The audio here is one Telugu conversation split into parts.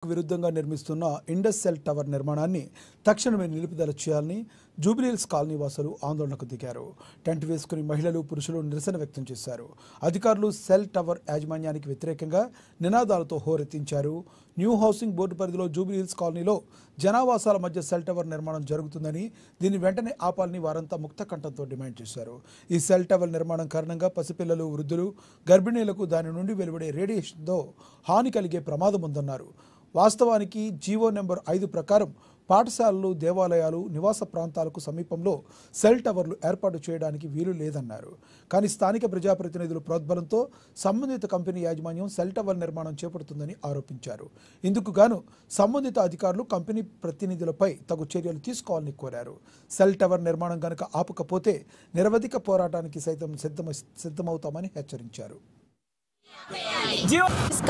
విరుద్ధంగా నిర్మిస్తున్న ఇండస్ సెల్ టవర్ నిర్మాణాన్ని తక్షణమే నిలుపుదల చేయాలని జూబ్లీహిల్స్ కాలనీ వాసులు ఆందోళనకు దిగారు. టెంట్ వేసుకుని మహిళలు, పురుషులు నిరసన వ్యక్తం చేశారు. అధికారులు సెల్ టవర్ యాజమాన్యానికి వ్యతిరేకంగా నినాదాలతో హోరెత్తించారు. న్యూ హౌసింగ్ బోర్డు పరిధిలో జూబ్లీహిల్స్ కాలనీలో జనావాసాల మధ్య సెల్ టవర్ నిర్మాణం జరుగుతుందని, దీన్ని వెంటనే ఆపాలని వారంతా ముక్త కంఠంతో డిమాండ్ చేశారు. ఈ సెల్ టవర్ నిర్మాణం కారణంగా పసిపిల్లలు, వృద్ధులు, గర్భిణీలకు దాని నుండి వెలువడే రేడియేషన్తో హాని కలిగే ప్రమాదం ఉందన్నారు. వాస్తవానికి జీవో నెంబర్ 5 ప్రకారం పాఠశాలలు, దేవాలయాలు, నివాస ప్రాంతాలకు సమీపంలో సెల్ టవర్లు ఏర్పాటు చేయడానికి వీలు లేదన్నారు. కానీ స్థానిక ప్రజాప్రతినిధుల ప్రోద్బలంతో సంబంధిత కంపెనీ యాజమాన్యం సెల్ టవర్ నిర్మాణం చేపడుతుందని ఆరోపించారు. ఇందుకు గాను సంబంధిత అధికారులు కంపెనీ ప్రతినిధులపై తగు చర్యలు తీసుకోవాలని కోరారు. సెల్ టవర్ నిర్మాణం గనుక ఆపకపోతే నిరవధిక పోరాటానికి సైతం సిద్ధమవుతామని హెచ్చరించారు.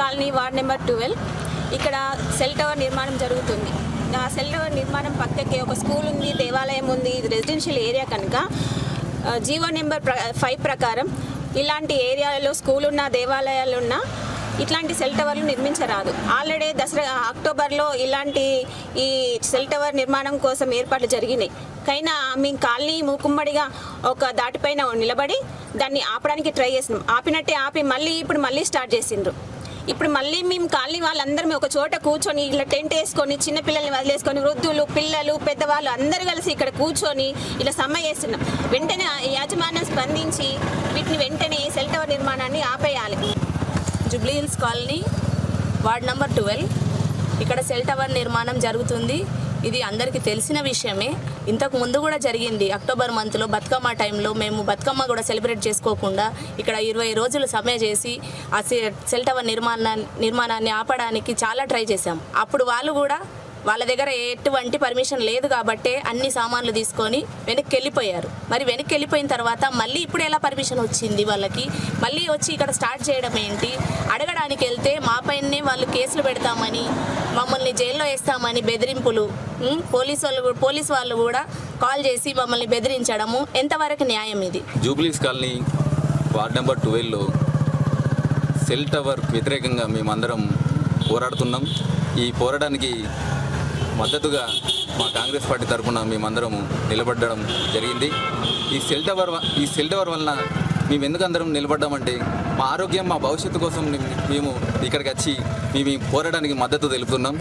కాలనీ వార్డ్ నెంబర్ 12 ఇక్కడ సెల్ టవర్ నిర్మాణం జరుగుతుంది. ఆ సెల్ టవర్ నిర్మాణం పక్కకి ఒక స్కూల్ ఉంది, దేవాలయం ఉంది. ఇది రెసిడెన్షియల్ ఏరియా కనుక జీవో నెంబర్ 5 ప్రకారం ఇలాంటి ఏరియాలలో స్కూల్ ఉన్న, దేవాలయాలు ఉన్న ఇట్లాంటి సెల్ టవర్లు నిర్మించరాదు. ఆల్రెడీ అక్టోబర్లో ఇలాంటి ఈ సెల్ టవర్ నిర్మాణం కోసం ఏర్పాట్లు జరిగినాయి. కైనా మేము కాలనీ మూకుమ్మడిగా ఒక దాటిపైన నిలబడి దాన్ని ఆపడానికి ట్రై చేసినాం. ఆపినట్టే ఆపి మళ్ళీ స్టార్ట్ చేసిండ్రు. ఇప్పుడు మళ్ళీ మేము కాలనీ వాళ్ళందరం ఒక చోట కూర్చొని ఇలా టెంట్ వేసుకొని చిన్నపిల్లల్ని వదిలేసుకొని వృద్ధులు, పిల్లలు, పెద్దవాళ్ళు అందరూ కలిసి ఇక్కడ కూర్చొని ఇలా సమ్మె చేస్తున్నాం. వెంటనే యాజమాన్యం స్పందించి వీటిని వెంటనే సెల్ టవర్ నిర్మాణాన్ని ఆపేయాలి. జూబ్లీహిల్స్ కాలనీ వార్డ్ నెంబర్ 12 ఇక్కడ సెల్ టవర్ నిర్మాణం జరుగుతుంది. ఇది అందరికీ తెలిసిన విషయమే. ఇంతకు ముందు కూడా జరిగింది. అక్టోబర్ మంత్లో బతుకమ్మ టైంలో మేము బతుకమ్మ కూడా సెలబ్రేట్ చేసుకోకుండా ఇక్కడ 20 రోజులు సమ్మె చేసి ఆ సెల్ టవర్ నిర్మాణాన్ని ఆపడానికి చాలా ట్రై చేశాం. అప్పుడు వాళ్ళు కూడా వాళ్ళ దగ్గర ఎటువంటి పర్మిషన్ లేదు కాబట్టే అన్ని సామాన్లు తీసుకొని వెనక్కి వెళ్ళిపోయారు. మరి వెనక్కి వెళ్ళిపోయిన తర్వాత మళ్ళీ ఇప్పుడు ఎలా పర్మిషన్ వచ్చింది వాళ్ళకి? మళ్ళీ వచ్చి ఇక్కడ స్టార్ట్ చేయడం ఏంటి? అడగడానికి వెళ్తే మా పైనే వాళ్ళు కేసులు పెడతామని, మమ్మల్ని జైల్లో వేస్తామని బెదిరింపులు. పోలీస్ వాళ్ళు కూడా కాల్ చేసి మమ్మల్ని బెదిరించడము ఎంతవరకు న్యాయం ఇది? జూబ్లీహిల్స్ కాలనీ వార్డ్ నెంబర్ 12లో సెల్ టవర్ వ్యతిరేకంగా మేమందరం పోరాడుతున్నాం. ఈ పోరాటానికి మద్దతుగా మా కాంగ్రెస్ పార్టీ తరఫున మేమందరం నిలబడడం జరిగింది. ఈ సెల్ టవర్ వలన మేము ఎందుకు అందరం నిలబడ్డామంటే మా ఆరోగ్యం, మా భవిష్యత్తు కోసం మేము ఇక్కడికి వచ్చి మేము ఈ పోరాటానికి మద్దతు తెలుపుతున్నాం.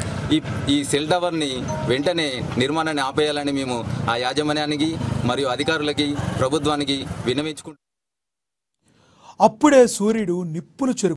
ఈ సెల్ టవర్ని వెంటనే నిర్మాణాన్ని ఆపేయాలని మేము ఆ యాజమాన్యానికి మరియు అధికారులకి, ప్రభుత్వానికి విన్నవించుకుంటాం. అప్పుడే సూర్యుడు నిప్పులు